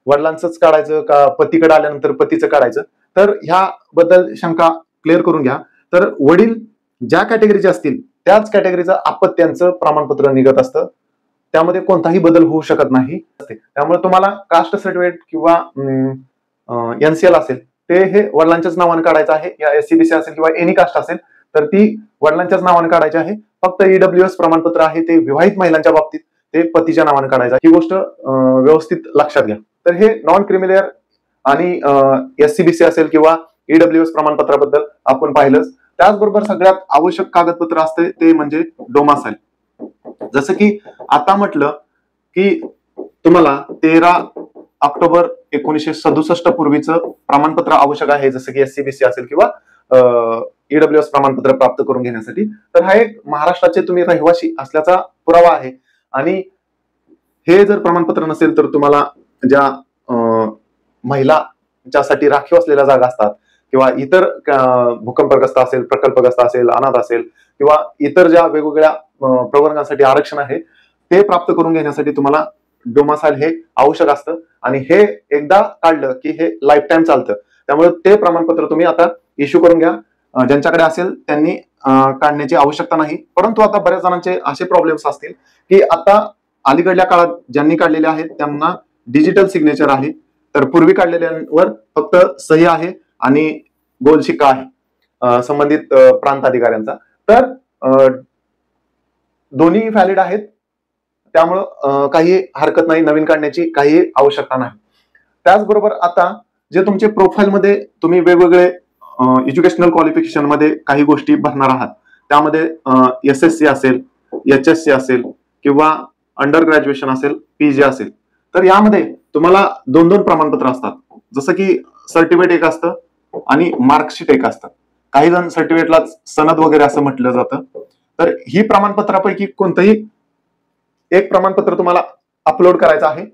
वडिलांचंच काढायचं का पतीकडे आल्यानंतर पतीचं काढायचं. तर ह्याबद्दल शंका क्लिअर करून घ्या. तर वडील ज्या कॅटेगरीचे असतील त्याच कॅटेगरीचं अपत्यांचं प्रमाणपत्र निघत असतं, त्यामध्ये कोणताही बदल होऊ शकत नाही. त्यामुळे तुम्हाला कास्ट सर्टिफिकेट किंवा NCL असेल ते हे वडिलांच्याच नावाने काढायचं आहे. या SCBC असेल किंवा एनी कास्ट असेल तर ती वडिलांच्याच नावाने काढायची आहे. फक्त EWS प्रमाणपत्र आहे ते विवाहित महिलांच्या बाबतीत ते पतीच्या नावाने काढायचं. ही गोष्ट व्यवस्थित लक्षात घ्या. तर हे नॉन क्रिमिलियर आणि SCBC असेल किंवा EWS प्रमाणपत्राबद्दल आपण पाहिलंच. त्याचबरोबर सगळ्यात आवश्यक कागदपत्र असते ते म्हणजे डोमासाईल. जसं की आता म्हटलं की तुम्हाला 13 ऑक्टोबर 1967 पूर्वीचं प्रमाणपत्र आवश्यक आहे, जसं की SCBC असेल किंवा EWS प्रमाणपत्र प्राप्त करून घेण्यासाठी. तर हा एक महाराष्ट्राचे तुम्ही रहिवासी असल्याचा पुरावा आहे. आणि हे जर प्रमाणपत्र नसेल तर तुम्हाला ज्या महिलांच्यासाठी राखीव असलेल्या जागा असतात किंवा इतर भूकंपग्रस्त असेल, प्रकल्पग्रस्त असेल, अनाथ असेल किंवा इतर ज्या वेगवेगळ्या प्रवर्गांसाठी आरक्षण आहे ते प्राप्त करून घेण्यासाठी तुम्हाला डोमासाईल हे आवश्यक असतं. आणि हे एकदा काढलं की हे लाईफ टाइम चालतं. त्यामुळे ते प्रमाणपत्र तुम्ही आता इश्यू करून घ्या. ज्यांच्याकडे असेल त्यांनी काढण्याची आवश्यकता नाही. परंतु आता बऱ्याच जणांचे असे प्रॉब्लेम्स असतील की आता अलीकडल्या काळात ज्यांनी काढलेले आहेत त्यांना डिजिटल सिग्नेचर आहे, तर पूर्वी काढलेल्यांवर फक्त सही आहे आणि गोल शिक्का आहे संबंधित प्रांत अधिकाऱ्यांचा. तर दोन्ही व्हॅलिड आहेत, त्यामुळं काही हरकत नाही, नवीन काढण्याची काही आवश्यकता नाही. त्याचबरोबर आता जे तुमचे प्रोफाईल मध्ये तुम्ही वेगवेगळे एज्युकेशनल क्वालिफिकेशन मध्ये काही गोष्टी भरणार आहात, त्यामध्ये SSC असेल, HSC असेल किंवा अंडर ग्रॅज्युएशन असेल, PG असेल, तर यामध्ये तुम्हाला 2-2 प्रमाणपत्र असतात. जसं की सर्टिफिकेट एक असतं आणि मार्कशीट एक असतं. काही जण सर्टिफिकेटला सनद वगैरे असं म्हटलं जातं. तर ही प्रमाणपत्रापैकी कोणतंही एक प्रमाणपत्र तुम्हाला अपलोड करायचं आहे.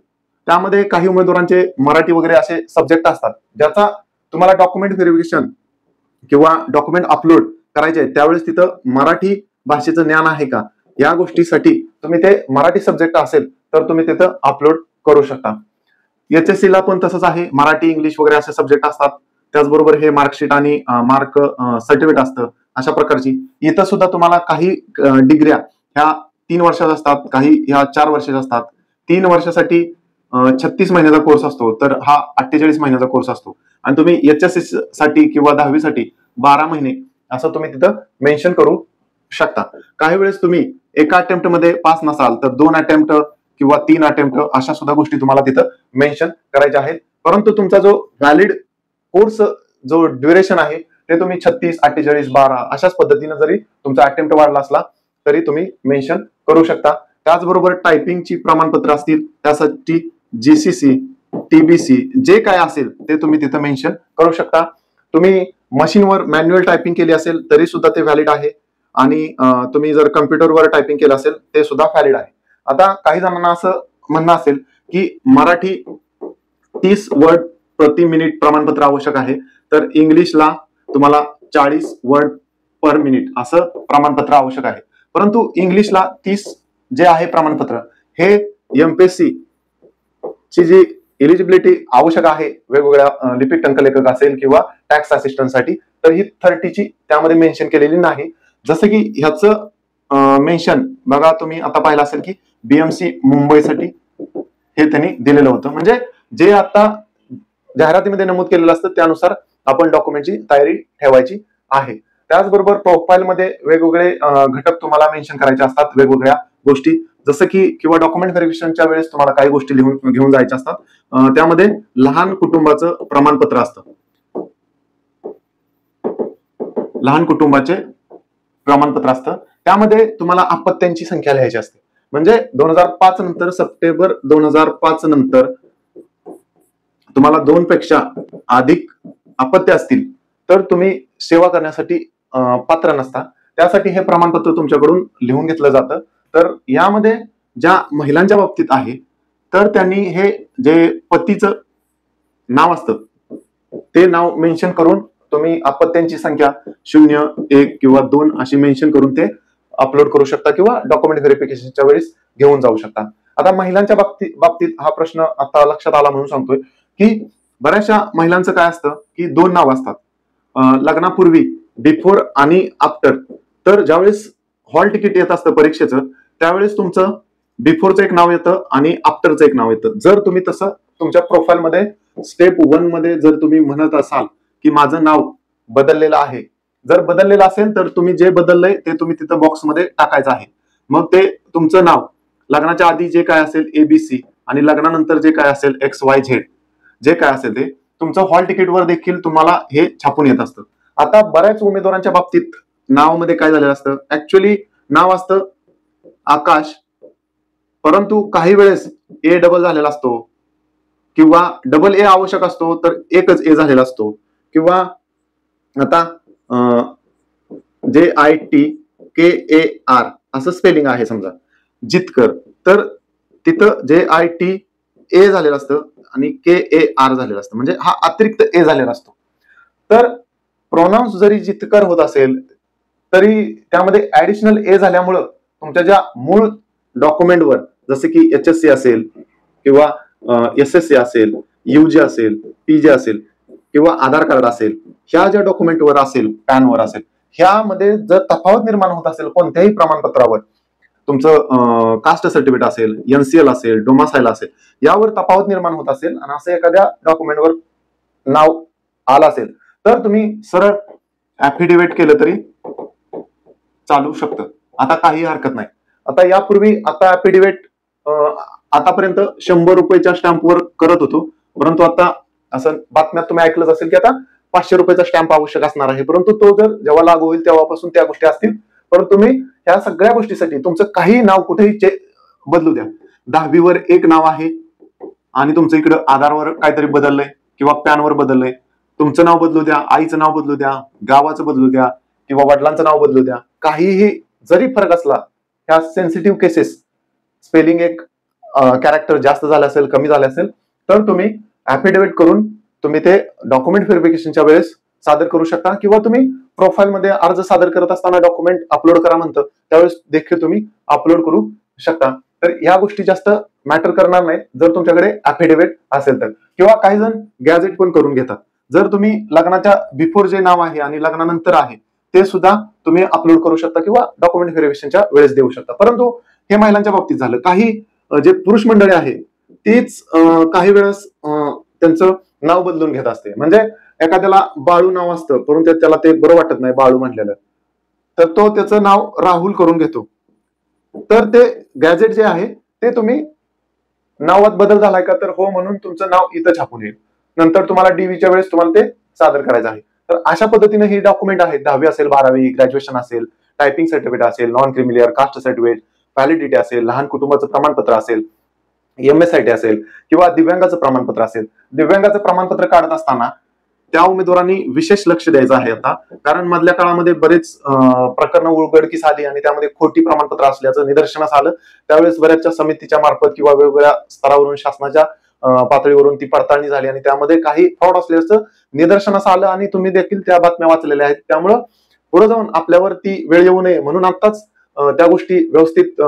त्यामध्ये काही उमेदवारांचे मराठी वगैरे असे सब्जेक्ट असतात, ज्याचा तुम्हाला डॉक्युमेंट व्हेरिफिकेशन किंवा डॉक्युमेंट अपलोड करायचे आहे, त्यावेळेस तिथं मराठी भाषेचं ज्ञान आहे का या गोष्टीसाठी तुम्ही ते मराठी सब्जेक्ट असेल तर तुम्ही तिथं अपलोड करू शकता. HSC ला पण तसंच आहे, मराठी इंग्लिश वगैरे असे सब्जेक्ट असतात. त्याचबरोबर हे मार्कशीट आणि मार्क सर्टिफिकेट असतं अशा प्रकारची. इथं सुद्धा तुम्हाला काही डिग्र्या ह्या 3 वर्षाच्या असतात, काही ह्या 4 वर्षाच्या असतात. 3 वर्षासाठी 36 महिन्याचा कोर्स असतो, तर हा 48 महिन्याचा कोर्स असतो. आणि तुम्ही HSC साठी किंवा 10वी साठी 12 महिने असं तुम्ही तिथं मेन्शन करू शकता. काही वेळेस तुम्ही एका अटेम्प्ट मध्ये पास नसाल तर 2 अटेम्प्ट किंवा 3 अटेम्प्ट अशा सुद्धा गोष्टी तुम्हाला तिथं मेन्शन करायच्या आहेत. परंतु तुमचा जो व्हॅलिड कोर्स जो ड्युरेशन आहे ते तुम्ही 36, 48, 12 अशाच पद्धतीने जरी तुमचा अटेम्प्ट वाढला असला तरी तुम्ही मेन्शन करू शकता. त्याचबरोबर टायपिंगची प्रमाणपत्र असतील त्यासाठी GCC, TBC जे काय असेल ते तुम्ही तिथं मेन्शन करू शकता. तुम्ही मशीनवर मॅन्युअल टायपिंग केली असेल तरी सुद्धा ते व्हॅलिड आहे आणि तुम्ही जर कम्प्युटरवर टायपिंग केलं असेल ते सुद्धा व्हॅलिड आहे. आता काही जणांना असं म्हणणं असेल की मराठी 30 वर्ड प्रति मिनिट प्रमाणपत्र आवश्यक आहे, तर इंग्लिशला तुम्हाला 40 वर्ड पर मिनिट असं प्रमाणपत्र आवश्यक आहे. परंतु इंग्लिशला 30 जे आहे प्रमाणपत्र हे MPSC ची जी एलिजिबिलिटी आवश्यक आहे वेगवेगळ्या लिपिक टंकलेखक असेल किंवा टॅक्स असिस्टंट साठी, तर ही 30 ची त्यामध्ये मेन्शन केलेली नाही. जसं की ह्याचं मेन्शन बघा तुम्ही आता पाहिलं असेल की BMC मुंबईसाठी हे त्यांनी दिलेलं होतं. म्हणजे जे आता जाहिरातीमध्ये नमूद केलेलं असतं त्यानुसार आपण डॉक्युमेंटची तयारी ठेवायची आहे. त्याचबरोबर प्रोफाईल मध्ये वेगवेगळे घटक तुम्हाला मेन्शन करायचे असतात, वेगवेगळ्या गोष्टी, जसं की किंवा डॉक्युमेंट व्हेरिफिकेशनच्या वेळेस तुम्हाला काही गोष्टी घेऊन जायच्या असतात. त्यामध्ये लहान कुटुंबाचं प्रमाणपत्र असतं, लहान कुटुंबाचे प्रमाणपत्र असतं. त्यामध्ये तुम्हाला अपत्यांची संख्या लिहायची असते. म्हणजे 2005 नंतर, सप्टेंबर 2005 नंतर तुम्हाला 2 पेक्षा अधिक अपत्य असतील तर तुम्ही सेवा करण्यासाठी पात्र नसता. त्यासाठी हे प्रमाणपत्र तुमच्याकडून लिहून घेतलं जातं. तर यामध्ये ज्या महिलांच्या बाबतीत आहे तर त्यांनी हे जे पतीचं नाव असतं ते नाव मेन्शन करून तुम्ही अपत्यांची संख्या 0, 1 किंवा 2 अशी मेन्शन करून ते अपलोड करू शकता किंवा डॉक्युमेंट व्हेरिफिकेशनच्या वेळेस घेऊन जाऊ शकता. आता महिलांच्या बाबतीत हा प्रश्न आता लक्षात आला म्हणून सांगतोय की बऱ्याचशा महिलांचं काय असतं की 2 नाव असतात लग्नापूर्वी, बिफोर आणि आफ्टर. तर ज्यावेळेस हॉल तिकीट येत असतं परीक्षेचं त्यावेळेस तुमचं बिफोरचं एक नाव येतं आणि आफ्टरचं एक नाव येतं. जर तुम्ही तसं तुमच्या प्रोफाईलमध्ये स्टेप 1 मध्ये जर तुम्ही म्हणत असाल की माझं नाव बदललेलं आहे, जर बदललेलं असेल तर तुम्ही जे बदललंय ते तुम्ही तिथं बॉक्समध्ये टाकायचं आहे. मग ते तुमचं नाव लग्नाच्या आधी जे काय असेल ABC आणि लग्नानंतर जे काय असेल XYZ जे काय असेल ते तुमचं हॉल तिकीटवर देखील तुम्हाला हे छापून येत असतं. आता बऱ्याच उमेदवारांच्या बाबतीत नावामध्ये काय झालेलं असतं, ऍक्च्युअली नाव असतं आकाश, परंतु काही वेळेस A डबल झालेला असतो किंवा डबल A आवश्यक असतो तर एकच A झालेला असतो. किंवा आता JITKAR असं स्पेलिंग आहे समजा जितकर, तर तिथं JITA झालेलं असतं आणि KAR झालेलं असतं, म्हणजे हा अतिरिक्त A झालेला असतो. तर प्रोनाउन्स जरी जितकर होत असेल तरी त्यामध्ये ऍडिशनल A झाल्यामुळं तुमच्या ज्या मूळ डॉक्युमेंटवर जसे की HSC असेल किंवा SSC असेल, UG असेल, PG असेल किंवा आधार कार्ड असेल, ह्या ज्या डॉक्युमेंटवर असेल, पॅनवर असेल, ह्यामध्ये जर तफावत निर्माण होत असेल कोणत्याही प्रमाणपत्रावर, तुमचं कास्ट सर्टिफिकेट असेल, NCL असेल, डोमासाईल असेल, यावर तफावत निर्माण होत असेल आणि असं एखाद्या डॉक्युमेंटवर नाव आलं असेल तर तुम्ही सरळ ऍफिडेव्हिट केलं तरी चालू शकतं. आता काही हरकत नाही. आता यापूर्वी आता ऍफिडेव्हिट आतापर्यंत 100 रुपयाच्या स्टॅम्पवर करत होतो, परंतु आता असं बातम्यात तुम्ही ऐकलंच असेल की आता 500 रुपयाचा स्टॅम्प आवश्यक असणार आहे. परंतु तो जर जेव्हा लागू होईल तेव्हापासून त्या गोष्टी असतील. परंतु तुम्ही ह्या सगळ्या गोष्टीसाठी तुमचं काही नाव कुठेही बदलू द्या. 10वीवर एक नाव आहे आणि तुमचं इकडं आधारवर काहीतरी बदललंय किंवा पॅनवर बदललंय, तुमचं नाव बदलू द्या, आईचं नाव बदलू द्या, गावाचं बदलू द्या किंवा वडिलांचं नाव बदलू द्या, काहीही जरी फरक असला, ह्या सेन्सिटिव्ह केसेस, स्पेलिंग एक कॅरेक्टर जास्त झालं असेल, कमी झालं असेल, तर तुम्ही ऍफिडेव्हिट करून तुम्ही ते डॉक्युमेंट व्हेरिफिकेशनच्या वेळेस सादर करू शकता किंवा तुम्ही प्रोफाईलमध्ये अर्ज सादर करत असताना डॉक्युमेंट अपलोड करा म्हणतं त्यावेळेस देखील तुम्ही अपलोड करू शकता. तर या गोष्टी जास्त मॅटर करणार नाहीत जर तुमच्याकडे ऍफिडेव्हिट असेल तर. किंवा काही जण गॅझेट पण करून घेतात. जर तुम्ही लग्नाच्या बिफोर जे नाव आहे आणि लग्नानंतर आहे ते सुद्धा तुम्ही अपलोड करू शकता किंवा डॉक्युमेंट व्हेरिफिकेशनच्या वेळेस देऊ शकता. परंतु हे महिलांच्या बाबतीत झालं. काही जे पुरुष मंडळी आहे तीच काही वेळेस त्यांचं नाव बदलून घेत असते. म्हणजे एखाद्याला बाळू नाव असतं परंतु त्याला ते बरं वाटत नाही बाळू म्हटलेलं, तर तो त्याचं नाव राहुल करून घेतो. तर ते गॅझेट जे आहे ते तुम्ही नावात बदल झालाय का, तर हो म्हणून तुमचं नाव इथं छापून येईल. नंतर तुम्हाला DVच्या वेळेस तुम्हाला ते सादर करायचं आहे. तर अशा पद्धतीने ही डॉक्युमेंट आहेत. 10वी असेल, 12वी, ग्रॅज्युएशन असेल, टायपिंग सर्टिफिकेट असेल, non creamy layer, caste certificate, validity असेल, लहान कुटुंबाचं प्रमाणपत्र असेल, MSIT असेल किंवा दिव्यांगाचं प्रमाणपत्र असेल. दिव्यांगाचं प्रमाणपत्र काढत असताना त्या उमेदवारांनी विशेष लक्ष द्यायचं आहे आता, कारण मधल्या काळामध्ये बरेच प्रकरण उघडकीस आली आणि त्यामध्ये खोटी प्रमाणपत्र असल्याचं निदर्शनास आलं. त्यावेळेस बऱ्याचशा समितीच्या मार्फत किंवा वेगवेगळ्या स्तरावरून शासनाच्या पातळीवरून ती पडताळणी झाली आणि त्यामध्ये काही फ्रॉड असल्याचं निदर्शनास आलं आणि तुम्ही देखील त्या बातम्या वाचलेल्या आहेत. त्यामुळं पुढे जाऊन आपल्यावर ती वेळ येऊ नये म्हणून आताच त्या गोष्टी व्यवस्थित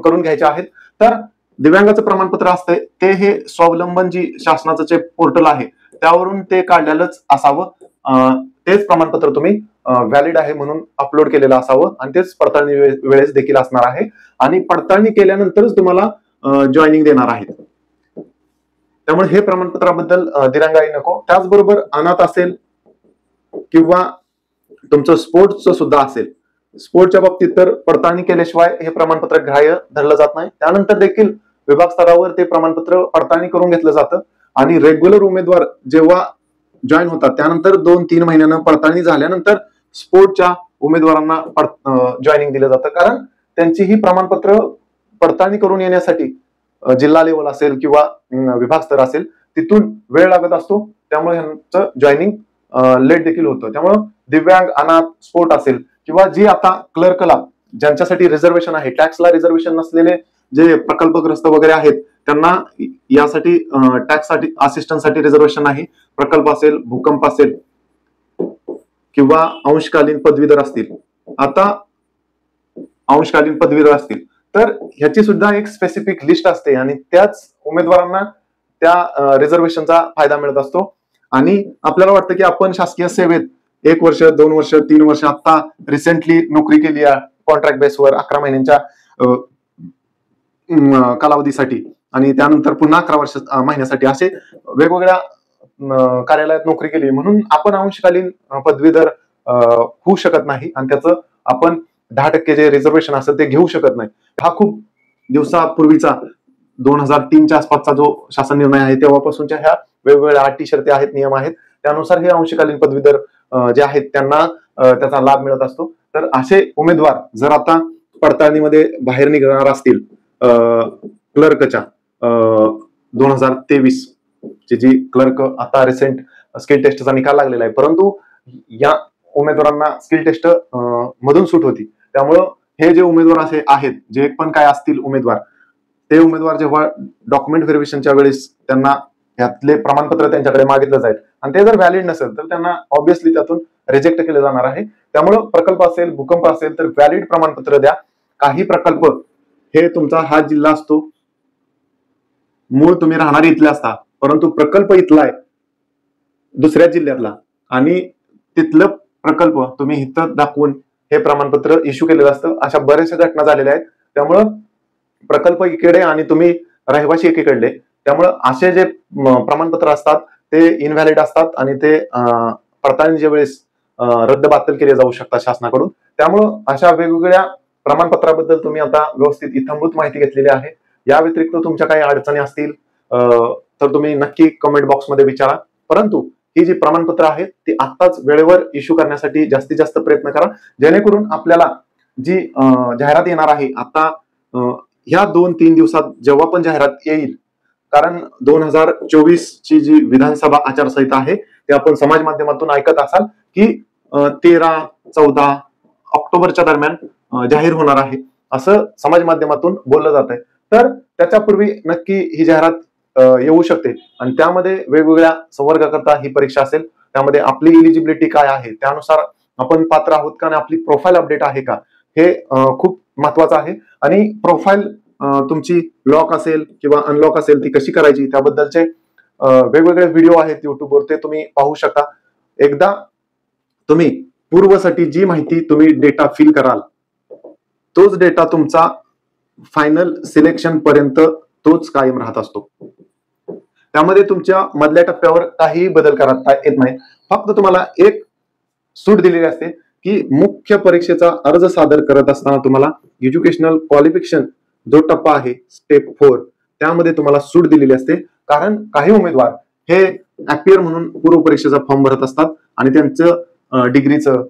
करून घ्यायच्या आहेत. तर दिव्यांगाचं प्रमाणपत्र असतंय ते हे स्वावलंबन जी शासनाचं जे पोर्टल आहे त्यावरून ते काढलेलंच असावं. तेच प्रमाणपत्र तुम्ही व्हॅलिड आहे म्हणून अपलोड केलेलं असावं आणि तेच पडताळणी वेळेस देखील असणार आहे आणि पडताळणी केल्यानंतरच तुम्हाला जॉईनिंग देणार आहेत. त्यामुळे हे प्रमाणपत्राबद्दल दिरंगाई नको. त्याचबरोबर अनाथ असेल किंवा तुमचं स्पोर्ट्सचं सुद्धा असेल, स्पोर्टच्या बाबतीत तर पडताळणी केल्याशिवाय हे प्रमाणपत्र ग्राह्य धरलं जात नाही. त्यानंतर देखील विभाग स्तरावर ते प्रमाणपत्र पडताळणी करून घेतलं जातं आणि रेग्युलर उमेदवार जेव्हा जॉईन होतात त्यानंतर 2-3 महिन्यानं पडताळणी झाल्यानंतर स्पोर्टच्या उमेदवारांना जॉईनिंग दिलं जातं. कारण त्यांची ही प्रमाणपत्र पडताळणी करून येण्यासाठी जिल्हा लेवल असेल किंवा विभाग स्तर असेल तिथून वेळ लागत असतो. त्यामुळे ह्यांचं जॉईनिंग लेट देखील होतं. त्यामुळे दिव्यांग, अनाथ, स्पोर्ट असेल किंवा जी आता क्लर्कला ज्यांच्यासाठी रिझर्वेशन आहे, टॅक्सला रिझर्वेशन नसलेले जे प्रकल्पग्रस्त वगैरे आहेत त्यांना यासाठी टॅक्ससाठी असिस्टंटसाठी रिझर्वेशन आहे. प्रकल्प असेल, भूकंप असेल किंवा अंशकालीन पदवीधर असतील, आता अंशकालीन पदवीधर असतील तर ह्याची सुद्धा एक स्पेसिफिक लिस्ट असते आणि त्याच उमेदवारांना त्या रिझर्वेशनचा फायदा मिळत असतो. आणि आपल्याला वाटतं की आपण शासकीय सेवेत 1 वर्ष 2 वर्ष 3 वर्ष आता रिसेंटली नोकरी केली आहे कॉन्ट्रॅक्ट बेसवर 11 महिन्यांच्या कालावधीसाठी आणि त्यानंतर पुन्हा 11 महिन्यासाठी असे वेगवेगळ्या कार्यालयात नोकरी केली म्हणून आपण अंशकालीन पदवीधर होऊ शकत नाही आणि त्याचं आपण 10% जे रिझर्वेशन असेल ते घेऊ शकत नाही. हा खूप दिवसापूर्वीचा 2003च्या आसपासचा जो शासन निर्णय आहे तेव्हापासूनच्या ह्या वेगवेगळ्या अटी शर्ती आहेत, नियम आहेत, त्यानुसार हे अंशकालीन पदवीधर जे आहेत त्यांना त्याचा लाभ मिळत असतो. तर असे उमेदवार जर आता पडताळणीमध्ये बाहेर निघणार असतील क्लर्कच्या 2023 ची जी क्लर्क आता रिसेंट स्किल टेस्टचा निकाल लागलेला आहे, परंतु या उमेदवारांना स्किल टेस्ट मधून सूट होती. त्यामुळं हे जे उमेदवार असे आहेत जे पण काय असतील उमेदवार, ते उमेदवार जेव्हा डॉक्युमेंट व्हेरिफिकेशनच्या वेळेस त्यांना यातले प्रमाणपत्र त्यांच्याकडे मागितलं जाईल आणि ते जर व्हॅलिड नसेल तर त्यांना ऑब्व्हियसली त्यातून रिजेक्ट केले जाणार आहे. त्यामुळं प्रकल्प असेल, भूकंप असेल तर व्हॅलिड प्रमाणपत्र द्या. काही प्रकल्प हे तुमचा हा जिल्हा असतो, मूळ तुम्ही राहणारे इथले असता, परंतु प्रकल्प इथला आहे दुसऱ्या जिल्ह्यातला आणि तिथलं प्रकल्प तुम्ही इथं दाखवून हे प्रमाणपत्र इश्यू केलेलं असतं. अशा बऱ्याचशा घटना झालेल्या आहेत. त्यामुळं प्रकल्प इकडे आणि तुम्ही रहिवासी एकीकडले, त्यामुळं असे जे प्रमाणपत्र असतात ते इनव्हॅलिड असतात आणि ते पडताळणीच्या वेळेस रद्द बातल केले जाऊ शकतात शासनाकडून. त्यामुळं अशा वेगवेगळ्या प्रमाणपत्राबद्दल तुम्ही आता व्यवस्थित इत्थंभूत माहिती घेतलेली आहे. या व्यतिरिक्त तुमच्या काही अडचणी असतील तर तुम्ही नक्की कमेंट बॉक्समध्ये विचारा. परंतु ही जी प्रमाणपत्र आहेत ती आत्ताच वेळेवर इश्यू करण्यासाठी जास्तीत जास्त प्रयत्न करा, जेणेकरून आपल्याला जी जाहिरात येणार आहे आता ह्या 2-3 दिवसात जेव्हा पण जाहिरात येईल, कारण 2024 ची जी विधानसभा आचारसंहिता आहे ते आपण समाज माध्यमातून ऐकत असाल की 13-14 ऑक्टोबरच्या दरम्यान जाहीर होणार आहे असं समाज माध्यमातून बोललं जात आहे. तर त्याच्यापूर्वी नक्की ही जाहिरात येऊ शकते आणि त्यामध्ये वेगवेगळ्या संवर्गाकरता ही परीक्षा असेल. त्यामध्ये आपली इलिजिबिलिटी काय आहे, त्यानुसार आपण पात्र आहोत का आणि आपली प्रोफाईल अपडेट आहे का, हे खूप महत्वाचं आहे. आणि प्रोफाईल तुमची लॉक असेल किंवा अनलॉक असेल ती कशी करायची त्याबद्दलचे वेगवेगळे व्हिडिओ आहेत युट्यूबवर, ते तुम्ही पाहू शकता. एकदा तुम्ही पूर्वसाठी जी माहिती तुम्ही डेटा फिल कराल तोच डेटा तुमचा फायनल सिलेक्शन पर्यंत तोच कायम राहत असतो. त्यामध्ये तुमच्या मधल्या टप्प्यावर काहीही बदल करता येत नाही. फक्त तुम्हाला एक सूट दिलेली असते की मुख्य परीक्षेचा अर्ज सादर करत असताना तुम्हाला एज्युकेशनल क्वालिफिकेशन जो टप्पा आहे स्टेप 4 त्यामध्ये तुम्हाला सूट दिलेली असते. कारण काही उमेदवार हे अपियर म्हणून पूर्व परीक्षेचा फॉर्म भरत असतात आणि त्यांचं डिग्रीचं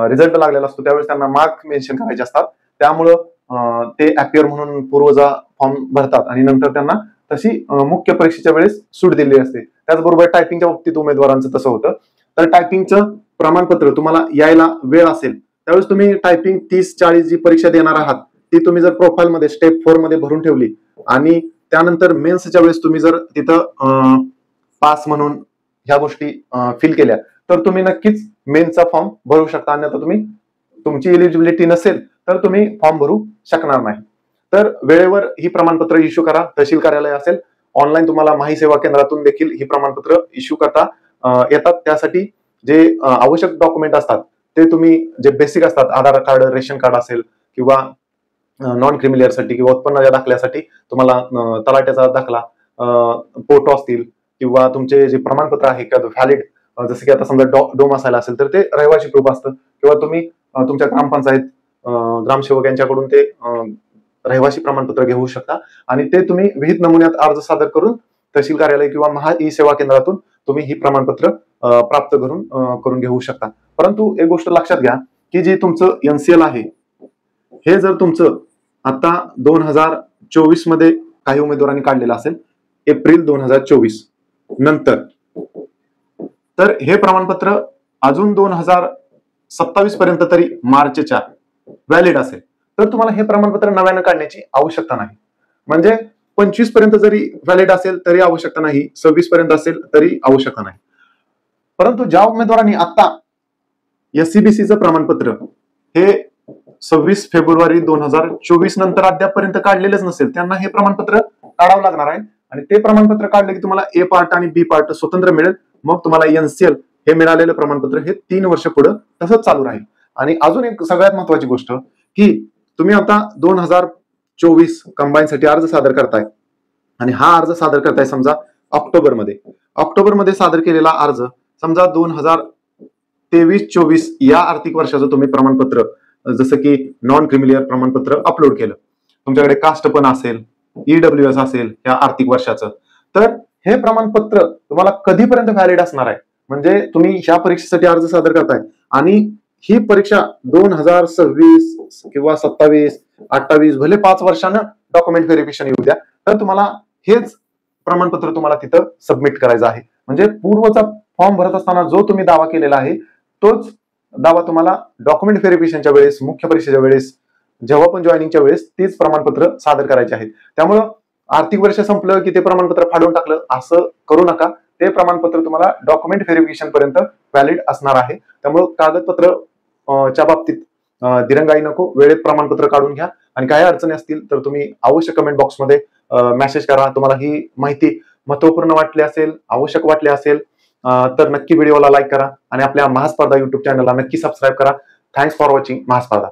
रिझल्ट लागलेला असतो त्यावेळेस त्यांना मार्क मेन्शन करायचे असतात. त्यामुळं ते अपियर म्हणून पूर्वचा फॉर्म भरतात आणि नंतर त्यांना तशी मुख्य परीक्षेच्या वेळेस सूट दिलेली असते. त्याचबरोबर टायपिंगच्या बाबतीत उमेदवारांचं तसं होतं. तर टायपिंगचं प्रमाणपत्र तुम्हाला यायला वेळ असेल त्यावेळेस तुम्ही टायपिंग 30-40 जी परीक्षा देणार आहात ती तुम्ही जर प्रोफाईल मध्ये स्टेप 4 मध्ये भरून ठेवली आणि त्यानंतर मेन्सच्या वेळेस तुम्ही जर तिथं पास म्हणून ह्या गोष्टी फिल केल्या तर तुम्ही नक्कीच मेन्सचा फॉर्म भरू शकता. अन्यथा तुम्ही तुमची एलिजिबिलिटी नसेल तर तुम्ही फॉर्म भरू शकणार नाही. तर वेळेवर ही प्रमाणपत्र इश्यू करा. तहसील कार्यालय असेल, ऑनलाईन तुम्हाला माही सेवा केंद्रातून देखील ही प्रमाणपत्र इश्यू करता येतात. त्यासाठी जे आवश्यक डॉक्युमेंट असतात ते तुम्ही जे बेसिक असतात, आधार कार्ड, रेशन कार्ड असेल किंवा नॉन क्रिमिलियरसाठी किंवा उत्पन्नाच्या दाखल्यासाठी तुम्हाला तलाट्याचा दाखला, फोटो असतील किंवा तुमचे जे प्रमाणपत्र आहे व्हॅलिड, जसं की आता समजा डोम असायला असेल तर ते रहिवासी प्रूफ असतं किंवा तुम्ही तुमच्या ग्रामपंचायत ग्रामसेवक यांच्याकडून ते रहिवासी प्रमाणपत्र घेऊ शकता आणि ते तुम्ही विहित नमुन्यात अर्ज सादर करून तहसील कार्यालय किंवा महा ई सेवा केंद्रातून तुम्ही ही प्रमाणपत्र प्राप्त करून घेऊ शकता. परंतु एक गोष्ट लक्षात घ्या की जे तुमचं एनसीएल आहे हे जर तुमचं आता 2024 मध्ये काही उमेदवारांनी काढलेलं असेल एप्रिल 2024 नंतर, तर हे प्रमाणपत्र अजून 2027 पर्यंत तरी मार्चच्या व्हॅलिड असेल तर तुम्हाला हे प्रमाणपत्र नव्यानं काढण्याची आवश्यकता नाही. म्हणजे 25 पर्यंत जरी व्हॅलिड असेल तरी आवश्यकता नाही, 26 पर्यंत असेल तरी आवश्यकता नाही. परंतु ज्या उमेदवारांनी आता एससीबीसीचं प्रमाणपत्र हे 26 फेब्रुवारी 2024 नंतर अद्यापपर्यंत काढलेलंच नसेल त्यांना हे प्रमाणपत्र काढावं लागणार आहे. आणि ते प्रमाणपत्र काढले की तुम्हाला ए पार्ट आणि बी पार्ट स्वतंत्र मिळेल. मग तुम्हाला एनसीएल हे मिळालेलं प्रमाणपत्र हे 3 वर्ष पुढे तसंच चालू राहील. आणि अजून एक सगळ्यात महत्वाची गोष्ट की तुम्ही आता 2024 कंबाईनसाठी अर्ज सादर करताय आणि हा अर्ज सादर करताय समजा ऑक्टोबरमध्ये सादर केलेला अर्ज समजा 2023-24 या आर्थिक वर्षाचं तुम्ही प्रमाणपत्र जसं की नॉन क्रिमिलियर प्रमाणपत्र अपलोड केलं, तुमच्याकडे कास्ट पण असेल, ईडब्ल्यूएस असेल या आर्थिक वर्षाचं, तर हे प्रमाणपत्र तुम्हाला कधीपर्यंत व्हॅलिड असणार आहे. म्हणजे तुम्ही ह्या परीक्षेसाठी अर्ज सादर करताय आणि ही परीक्षा 2026 किंवा 27, 28 भले 5 वर्षानं डॉक्युमेंट व्हेरिफिकेशन येऊ द्या, तर तुम्हाला हेच प्रमाणपत्र तुम्हाला तिथं सबमिट करायचं आहे. म्हणजे पूर्वचा फॉर्म भरत असताना जो तुम्ही दावा केलेला आहे तोच दावा तुम्हाला डॉक्युमेंट व्हेरिफिकेशनच्या वेळेस, मुख्य परीक्षेच्या वेळेस, जेव्हा पण जॉईनिंगच्या वेळेस तीच प्रमाणपत्र सादर करायचे आहेत. त्यामुळं आर्थिक वर्ष संपलं की ते प्रमाणपत्र फाडून टाकलं असं करू नका. ते प्रमाणपत्र तुम्हाला डॉक्युमेंट व्हेरिफिकेशन पर्यंत व्हॅलिड असणार आहे. त्यामुळे कागदपत्र च्या बाबतीत दिरंगाई नको, वेळेत प्रमाणपत्र काढून घ्या. आणि काही अडचणी असतील तर तुम्ही अवश्य कमेंट बॉक्समध्ये मेसेज करा. तुम्हाला ही माहिती महत्वपूर्ण वाटली असेल, आवश्यक वाटली असेल तर नक्की व्हिडिओला लाईक करा आणि आपल्या महास्पर्धा युट्यूब चॅनलला नक्की सबस्क्राईब करा. Thanks for watching महास्पर्धा.